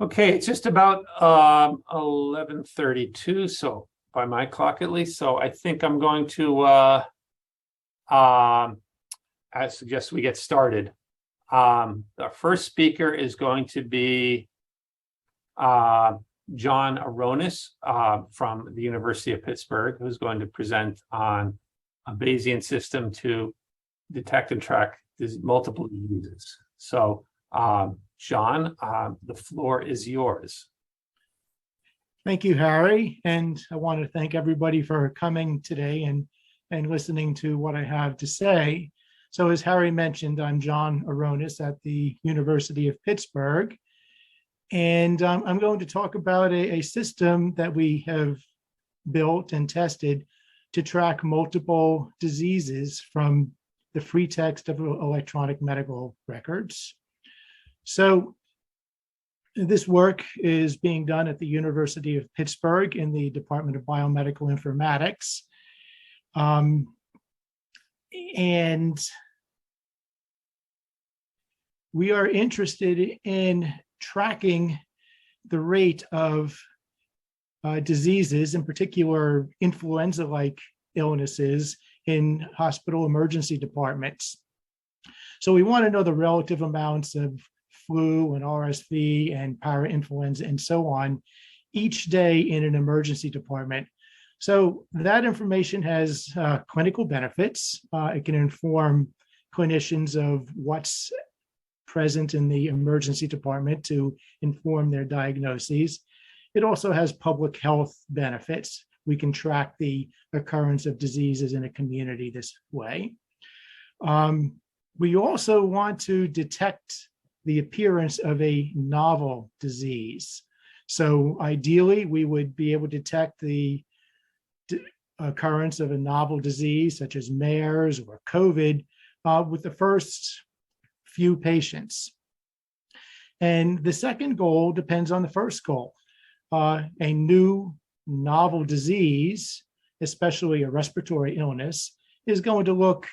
Okay, it's just about 11:32, so by my clock at least. So I think I'm going to I suggest we get started. Our first speaker is going to be John Aronis from the University of Pittsburgh, who's going to present on a Bayesian system to detect and track multiple diseases. So John, the floor is yours. Thank you, Harry. And I want to thank everybody for coming today and listening to what I have to say. So as Harry mentioned, I'm John Aronis at the University of Pittsburgh. And I'm going to talk about a system that we have built and tested to track multiple diseases from the free text of electronic medical records. So this work is being done at the University of Pittsburgh in the Department of Biomedical Informatics. And we are interested in tracking the rate of diseases, in particular influenza-like illnesses in hospital emergency departments. So we want to know the relative amounts of flu and RSV and parainfluenza and so on each day in an emergency department. So that information has clinical benefits. It can inform clinicians of what's present in the emergency department to inform their diagnoses. It also has public health benefits. We can track the occurrence of diseases in a community this way. We also want to detect the appearance of a novel disease. So ideally, we would be able to detect the occurrence of a novel disease such as MERS or COVID with the first few patients. And the second goal depends on the first goal. A new novel disease, especially a respiratory illness, is going to look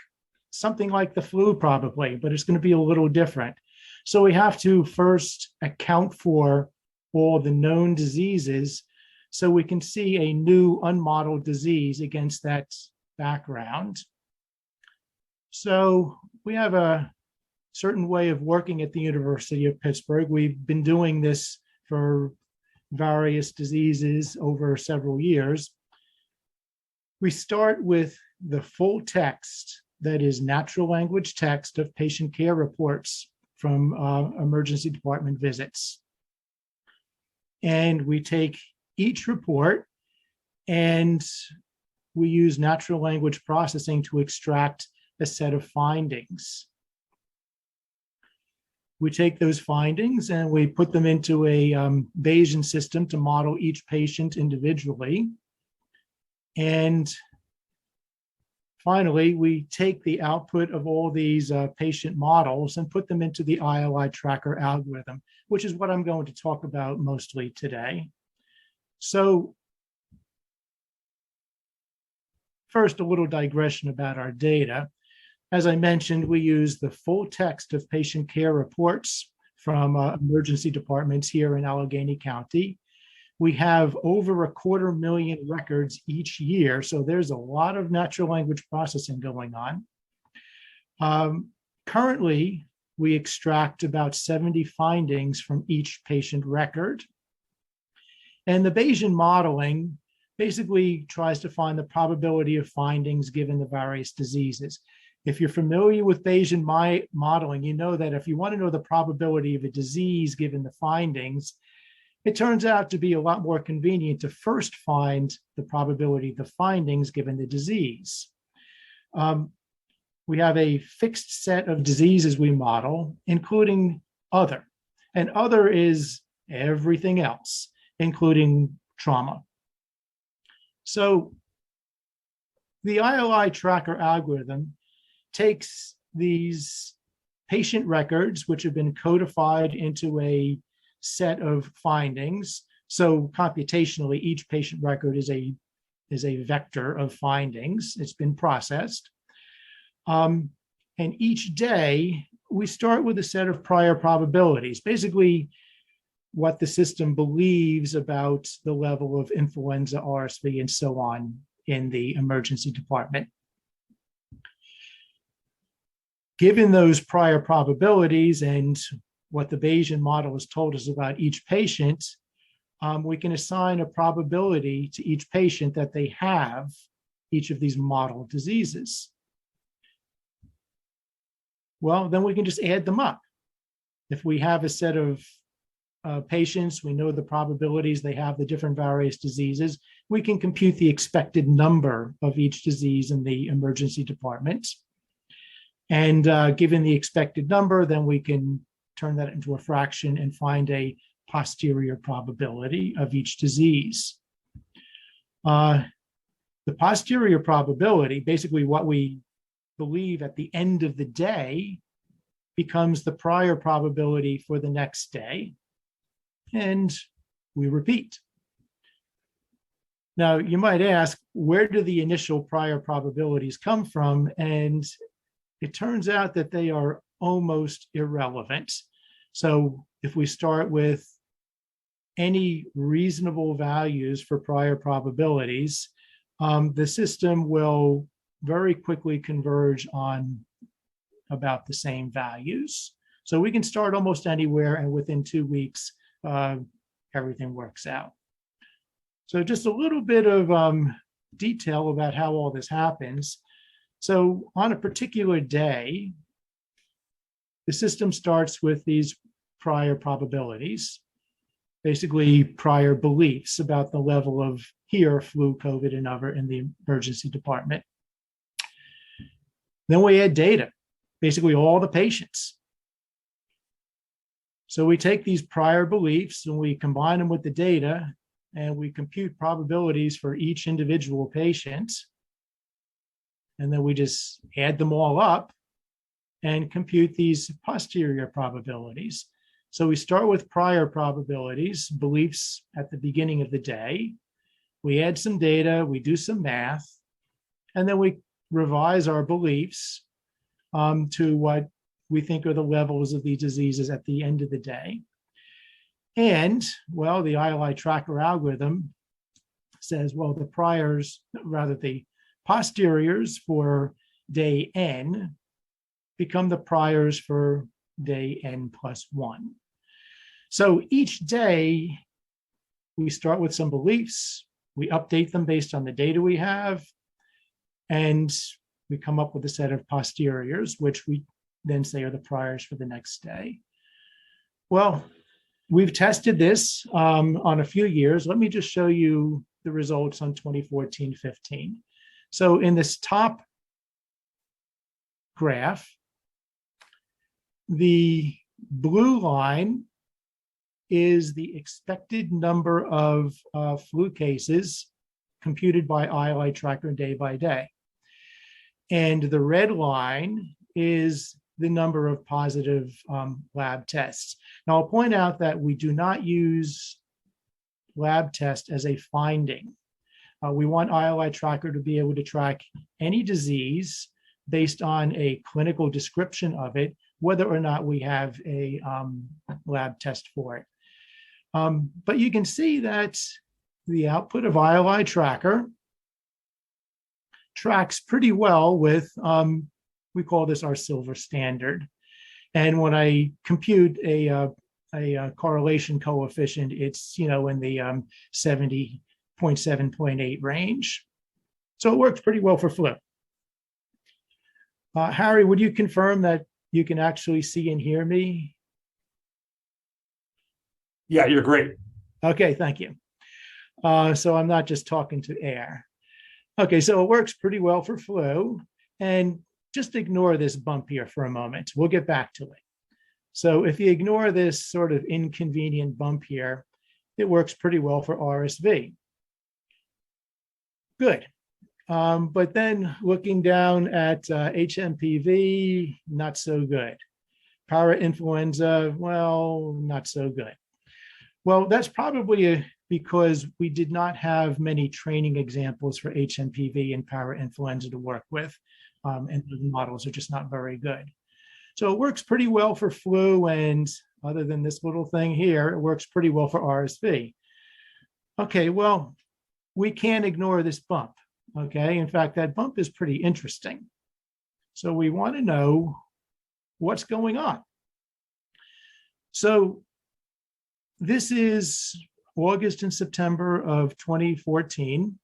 something like the flu probably, but it's going to be a little different. So we have to first account for all the known diseases so we can see a new unmodeled disease against that background. So we have a certain way of working at the University of Pittsburgh. We've been doing this for various diseases over several years. We start with the full text, that is natural language text of patient care reports from emergency department visits. And we take each report and we use natural language processing to extract a set of findings. We take those findings and we put them into a Bayesian system to model each patient individually. And finally, we take the output of all these patient models and put them into the ILI tracker algorithm, which is what I'm going to talk about mostly today. So first, a little digression about our data. As I mentioned, we use the full text of patient care reports from emergency departments here in Allegheny County. We have over 250,000 records each year, so there's a lot of natural language processing going on. Currently, we extract about 70 findings from each patient record. And the Bayesian modeling basically tries to find the probability of findings given the various diseases. If you're familiar with Bayesian modeling, you know that if you want to know the probability of a disease given the findings, it turns out to be a lot more convenient to first find the probability of the findings given the disease. We have a fixed set of diseases we model, including other. And other is everything else, including trauma. So the ILI tracker algorithm takes these patient records, which have been codified into a set of findings. So computationally, each patient record is a vector of findings. It's been processed. And each day, we start with a set of prior probabilities. Basically, what the system believes about the level of influenza, RSV, and so on in the emergency department. Given those prior probabilities and what the Bayesian model has told us about each patient, we can assign a probability to each patient that they have each of these model diseases. Well, then we can just add them up. If we have a set of patients, we know the probabilities they have the different various diseases, we can compute the expected number of each disease in the emergency department. And given the expected number, then we can turn that into a fraction and find a posterior probability of each disease. The posterior probability, basically what we believe at the end of the day, becomes the prior probability for the next day. And we repeat. Now, you might ask, where do the initial prior probabilities come from? And it turns out that they are almost irrelevant. So if we start with any reasonable values for prior probabilities, the system will very quickly converge on about the same values. So we can start almost anywhere, and within 2 weeks, everything works out. So just a little bit of detail about how all this happens. So on a particular day, the system starts with these prior probabilities, basically prior beliefs about the level of here, flu, COVID, and other in the emergency department. Then we add data, basically all the patients. So we take these prior beliefs and we combine them with the data, and we compute probabilities for each individual patient. And then we just add them all up and compute these posterior probabilities. So we start with prior probabilities, beliefs at the beginning of the day. We add some data, we do some math, and then we revise our beliefs to what we think are the levels of these diseases at the end of the day. And, well, the ILI tracker algorithm says, well, the posteriors for day n become the priors for day n plus 1. So each day, we start with some beliefs, we update them based on the data we have, and we come up with a set of posteriors, which we then say are the priors for the next day. Well, we've tested this on a few years. Let me just show you the results on 2014-15. So in this top graph, the blue line is the expected number of flu cases computed by ILI tracker day by day. And the red line is the number of positive lab tests. Now, I'll point out that we do not use lab test as a finding. We want ILI tracker to be able to track any disease based on a clinical description of it, whether or not we have a lab test for it. But you can see that the output of ILI tracker tracks pretty well with, we call this our silver standard. And when I compute a correlation coefficient, it's in the 70.7, 0.8 range. So it works pretty well for flu. Harry, would you confirm that you can actually see and hear me? Yeah, you're great. Okay, thank you. So I'm not just talking to air. Okay, so it works pretty well for flu. And just ignore this bump here for a moment. We'll get back to it. So if you ignore this sort of inconvenient bump here, it works pretty well for RSV. Good. But then looking down at HMPV, not so good. Parainfluenza, well, not so good. Well, that's probably because we did not have many training examples for HMPV and parainfluenza to work with, and the models are just not very good. So it works pretty well for flu, and other than this little thing here, it works pretty well for RSV. Okay, well, we can't ignore this bump. Okay, in fact, that bump is pretty interesting. So we want to know what's going on. So this is August and September of 2014.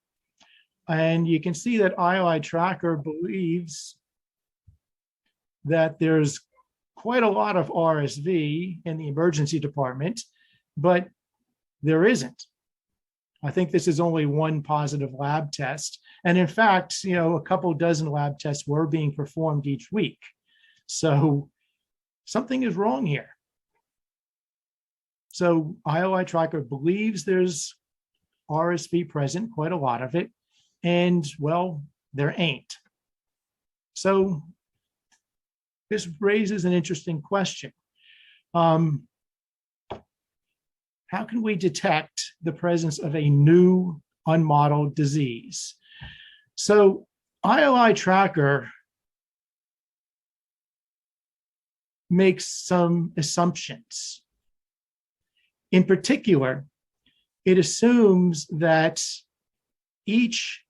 And you can see that ILI Tracker believes that there's quite a lot of RSV in the emergency department, but there isn't. I think this is only one positive lab test. And in fact, a couple dozen lab tests were being performed each week. So something is wrong here. So ILI Tracker believes there's RSV present, quite a lot of it, and well, there ain't. So this raises an interesting question. How can we detect the presence of a new unmodeled disease? So ILI Tracker makes some assumptions. In particular, it assumes that each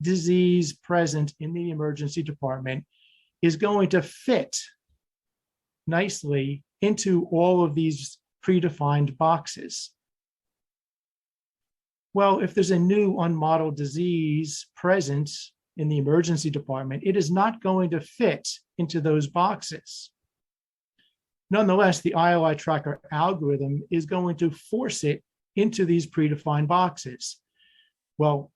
disease present in the emergency department is going to fit nicely into all of these predefined boxes. Well, if there's a new unmodeled disease present in the emergency department, it is not going to fit into those boxes. Nonetheless, the ILI Tracker algorithm is going to force it into these predefined boxes. Well,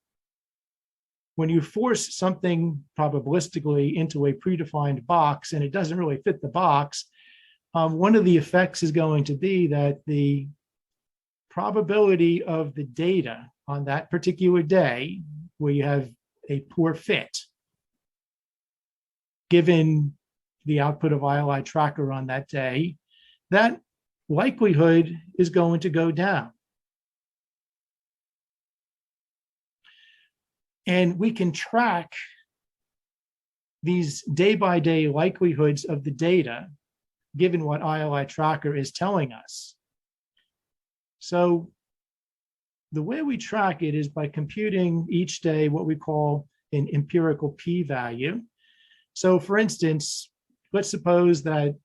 when you force something probabilistically into a predefined box and it doesn't really fit the box, one of the effects is going to be that the probability of the data on that particular day where you have a poor fit, given the output of ILI Tracker on that day, that likelihood is going to go down. And we can track these day-by-day likelihoods of the data, given what ILI Tracker is telling us. So the way we track it is by computing each day what we call an empirical P-value. So for instance, let's suppose that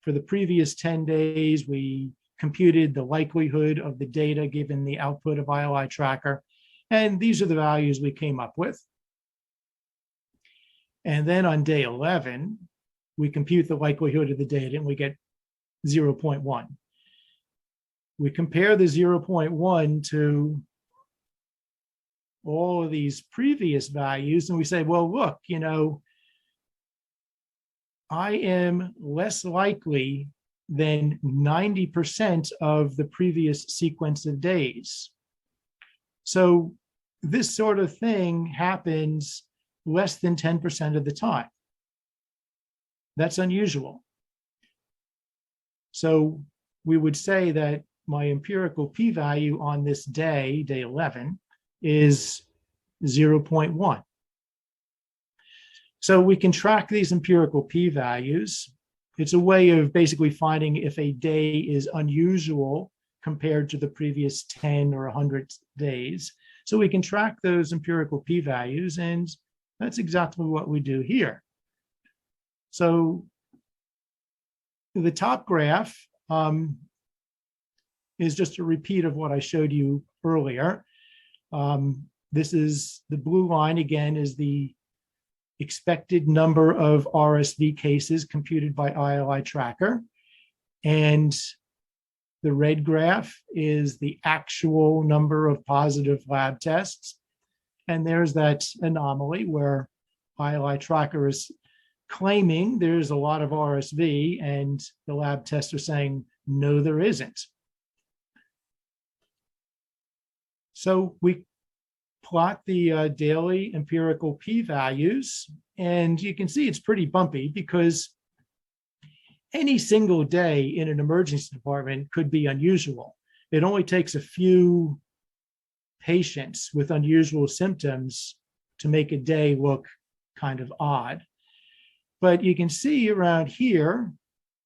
for the previous 10 days, we computed the likelihood of the data given the output of ILI Tracker. And these are the values we came up with. And then on day 11, we compute the likelihood of the data and we get 0.1. We compare the 0.1 to all of these previous values and we say, well, look, I am less likely than 90% of the previous sequence of days. So this sort of thing happens less than 10% of the time. That's unusual. So we would say that my empirical P-value on this day, day 11, is 0.1. So we can track these empirical P-values. It's a way of basically finding if a day is unusual compared to the previous 10 or 100 days. So we can track those empirical P-values, and that's exactly what we do here. So the top graph is just a repeat of what I showed you earlier. This is the blue line, again, is the expected number of RSV cases computed by ILI Tracker. And the red graph is the actual number of positive lab tests. And there's that anomaly where ILI Tracker is claiming there's a lot of RSV and the lab tests are saying, no, there isn't. So we plot the daily empirical P-values, and you can see it's pretty bumpy because any single day in an emergency department could be unusual. It only takes a few patients with unusual symptoms to make a day look kind of odd. But you can see around here,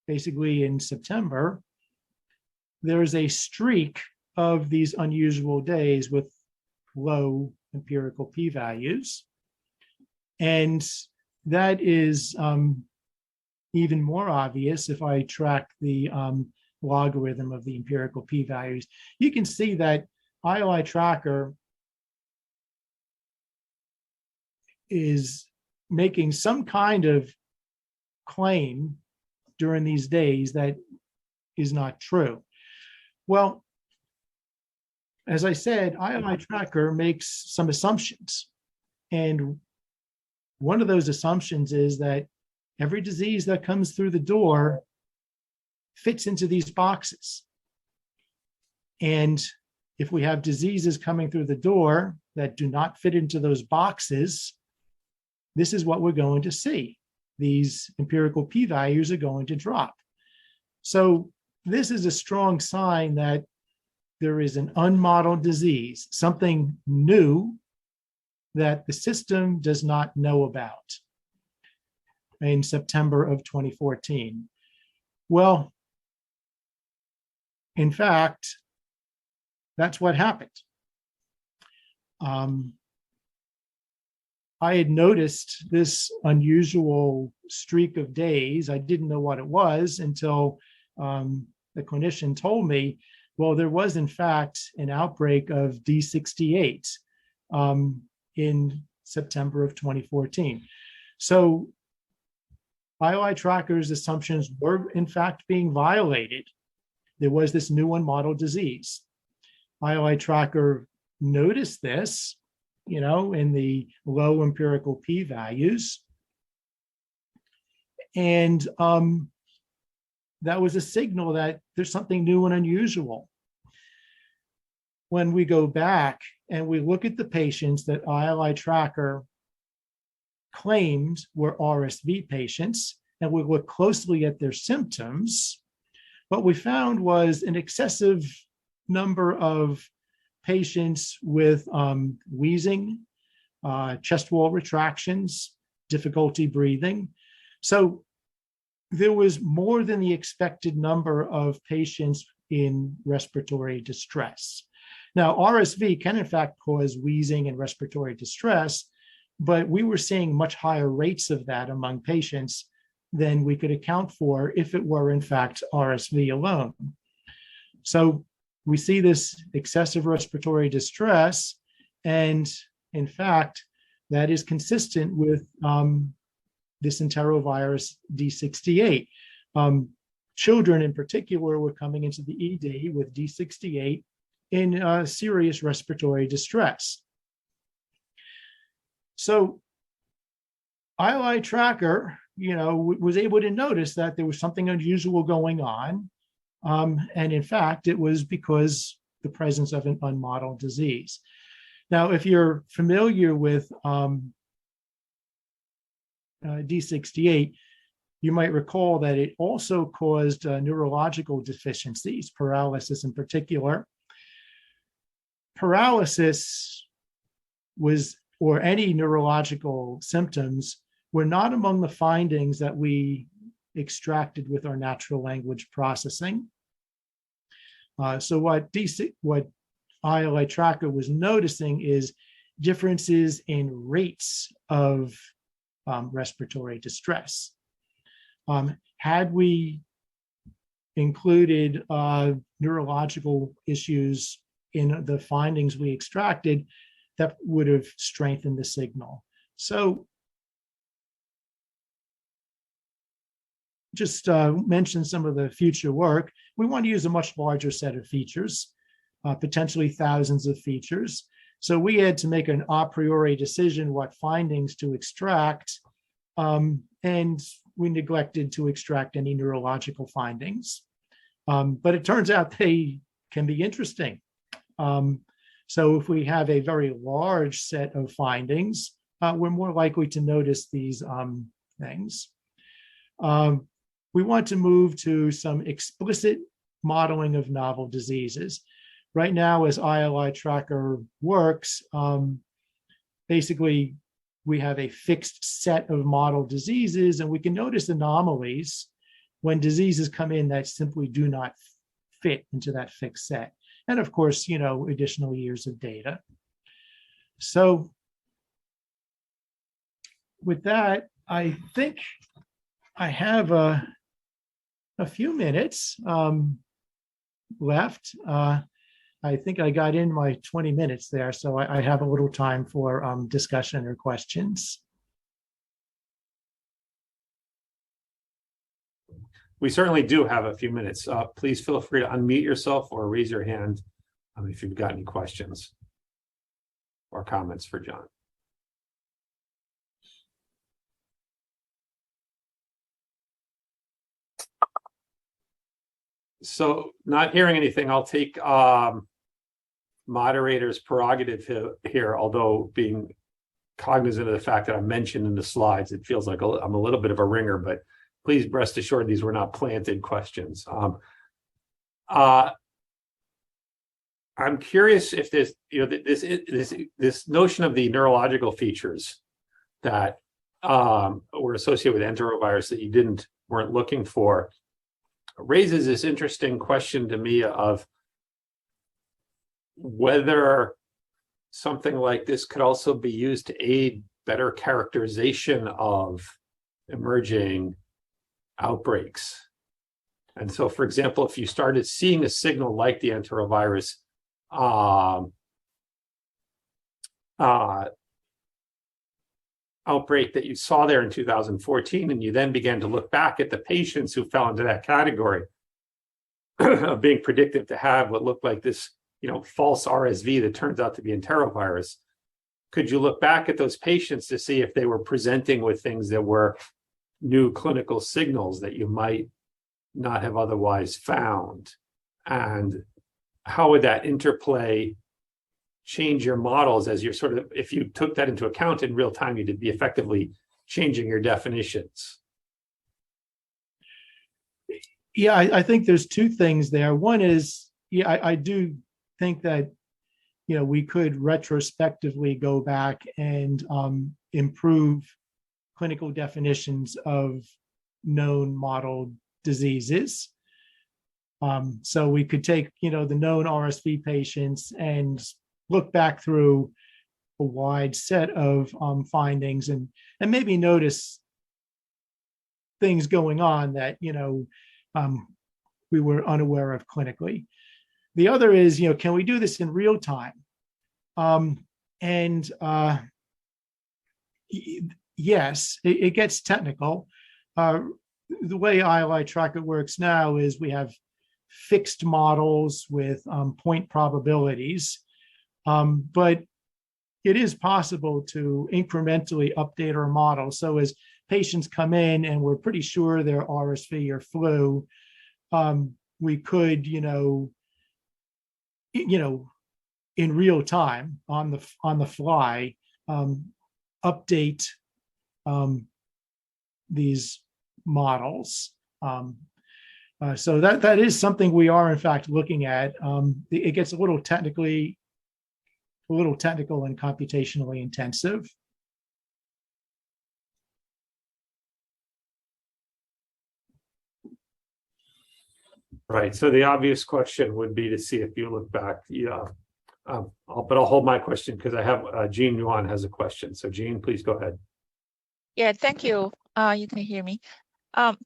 basically in September, there's a streak of these unusual days with low empirical p-values. And that is even more obvious if I track the logarithm of the empirical p-values. You can see that ILI tracker is making some kind of claim during these days that is not true. Well, as I said, ILI tracker makes some assumptions. And one of those assumptions is that every disease that comes through the door fits into these boxes. And if we have diseases coming through the door that do not fit into those boxes, this is what we're going to see. These empirical p-values are going to drop. So this is a strong sign that there is an unmodeled disease, something new that the system does not know about in September of 2014. Well, in fact, that's what happened. I had noticed this unusual streak of days. I didn't know what it was until the clinician told me, well, there was in fact an outbreak of D68 in September of 2014. So ILI tracker's assumptions were in fact being violated. There was this new unmodeled disease. ILI tracker noticed this, in the low empirical p-values. And that was a signal that there's something new and unusual. When we go back and we look at the patients that ILI tracker claimed were RSV patients, and we look closely at their symptoms, what we found was an excessive number of patients with wheezing, chest wall retractions, difficulty breathing. So there was more than the expected number of patients in respiratory distress. Now, RSV can in fact cause wheezing and respiratory distress, but we were seeing much higher rates of that among patients than we could account for if it were in fact RSV alone. So we see this excessive respiratory distress, and in fact, that is consistent with this enterovirus D68. Children in particular were coming into the ED with D68 in serious respiratory distress. So ILI tracker, was able to notice that there was something unusual going on. And in fact, it was because the presence of an unmodeled disease. Now, if you're familiar with D68, you might recall that it also caused neurological deficiencies, paralysis in particular. Paralysis or any neurological symptoms were not among the findings that we extracted with our natural language processing. So what ILI tracker was noticing is differences in rates of respiratory distress. Had we included neurological issues in the findings we extracted, that would have strengthened the signal. So just mention some of the future work. We want to use a much larger set of features, potentially thousands of features. So we had to make an a priori decision what findings to extract, and we neglected to extract any neurological findings. But it turns out they can be interesting. So if we have a very large set of findings, we're more likely to notice these things. We want to move to some explicit modeling of novel diseases. Right now, as ILI tracker works, basically we have a fixed set of model diseases, and we can notice anomalies when diseases come in that simply do not fit into that fixed set. And of course, additional years of data. So with that, I think I have a few minutes left. I think I got in my 20 minutes there, so I have a little time for discussion or questions. We certainly do have a few minutes. Please feel free to unmute yourself or raise your hand if you've got any questions or comments for John. So not hearing anything, I'll take moderator's prerogative here, although being cognizant of the fact that I mentioned in the slides, it feels like I'm a little bit of a ringer, but please rest assured these were not planted questions. I'm curious if this, this notion of the neurological features that were associated with enterovirus that you weren't looking for raises this interesting question to me of whether something like this could also be used to aid better characterization of emerging outbreaks. And so, for example, if you started seeing a signal like the enterovirus outbreak that you saw there in 2014, and you then began to look back at the patients who fell into that category of being predicted to have what looked like this, false RSV that turns out to be enterovirus, could you look back at those patients to see if they were presenting with things that were new clinical signals that you might not have otherwise found? And how would that interplay change your models as you're if you took that into account in real time, you'd be effectively changing your definitions? Yeah, I think there's two things there. One is, I do think that, we could retrospectively go back and improve clinical definitions of known modeled diseases. So we could take, the known RSV patients and look back through a wide set of findings and maybe notice things going on that, we were unaware of clinically. The other is, can we do this in real time? Yes, it gets technical. The way ILI tracker works now is we have fixed models with point probabilities, but it is possible to incrementally update our model. So as patients come in and we're pretty sure they're RSV or flu, we could, in real time on the fly, update these models. So that is something we are in fact looking at. It gets a little technical and computationally intensive. Right. So the obvious question would be to see if you look back. But I'll hold my question because I have Jean Yuan has a question. So Jean, please go ahead. Yeah, thank you. You can hear me.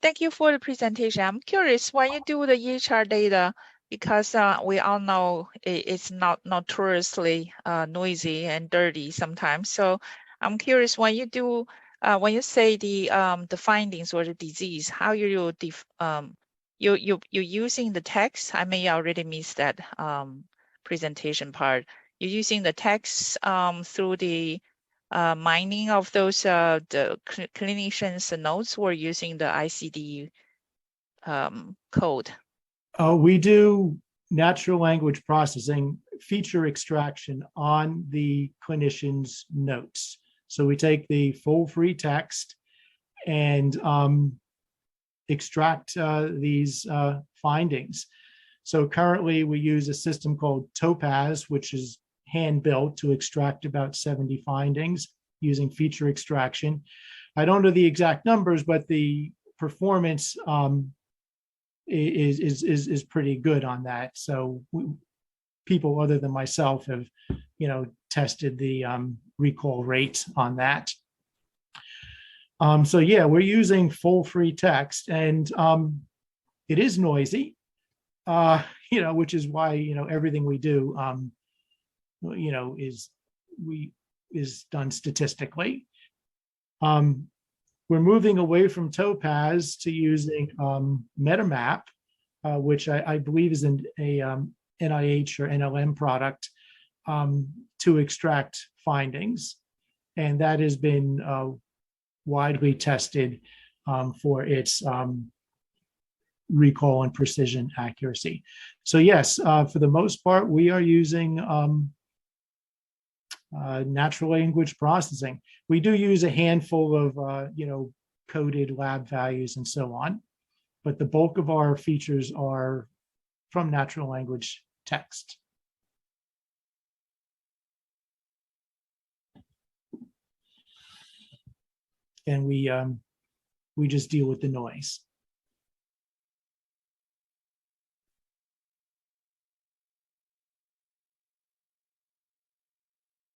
Thank you for the presentation. I'm curious, when you do the EHR data, because we all know it's not notoriously noisy and dirty sometimes. So I'm curious, when you do, when you say the findings or the disease, how you're using the text. I may already miss that presentation part. You're using the text through the mining of those the clinicians' notes, or using the ICD code? We do natural language processing, feature extraction on the clinician's notes. So we take the full free text and extract these findings. So currently we use a system called Topaz, which is hand-built to extract about 70 findings using feature extraction. I don't know the exact numbers, but the performance is pretty good on that. So people other than myself have, tested the recall rate on that. So yeah, we're using full free text, and it is noisy, which is why everything we do, is done statistically. We're moving away from Topaz to using MetaMap, which I believe is a NIH or NLM product to extract findings. And that has been widely tested for its recall and precision accuracy. So yes, for the most part, we are using natural language processing. We do use a handful of, coded lab values and so on, but the bulk of our features are from natural language text. And we just deal with the noise.